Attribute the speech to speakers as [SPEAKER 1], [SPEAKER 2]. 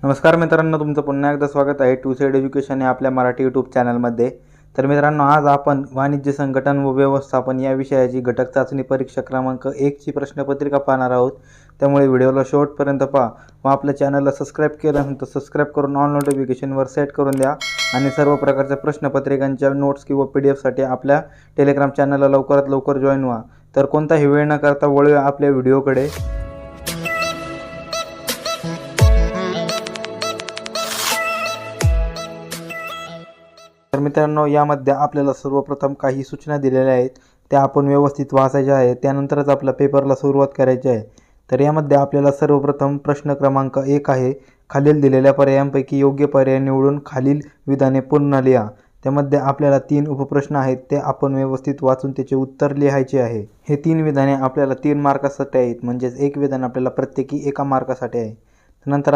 [SPEAKER 1] नमस्कार मित्रांनो, तुमचं पुन्हा एकदा स्वागत आहे टू साइड एज्युकेशन या आपल्या मराठी यूट्यूब चॅनलमध्ये। तर मित्रांनो, आज आपण वाणिज्य संघटन व व्यवस्थापन या विषयाची घटक चाचणी परीक्षा क्रमांक 1 ची प्रश्नपत्रिका पाहणार आहोत। त्यामुळे व्हिडिओला शेवटपर्यंत पहा व आपल्या चॅनलला सबस्क्राइब केलं नसेल तर सबस्क्राइब करून ऑल नोटिफिकेशनवर सेट करून द्या आणि सर्व प्रकारच्या प्रश्नपत्रिकांच्या नोट्स किंवा PDF साठी आपल्या टेलिग्राम चॅनलला लवकरात लवकर जॉइन व्हा। तर कोणताही वेळ न करता वळूया आपल्या व्हिडिओकडे। तर मित्रांनो, यामध्ये आपल्याला सर्वप्रथम काही सूचना दिलेल्या आहेत, त्या आपण व्यवस्थित वाचायच्या आहेत, त्यानंतरच आपल्या पेपरला सुरुवात करायची आहे। तर यामध्ये आपल्याला सर्वप्रथम प्रश्न क्रमांक 1 आहे, खालील दिलेल्या पर्यायांपैकी योग्य पर्याय निवडून खालील विधाने पूर्ण लिहा। त्यामध्ये आपल्याला 3 उपप्रश्न आहेत, ते आपण व्यवस्थित वाचून त्याचे उत्तर लिहायचे आहे। हे 3 विधाने आपल्याला 3 मार्कासाठी आहेत, म्हणजे एक विधान आपल्याला प्रत्येकी 1 मार्कासाठी आहे। नंतर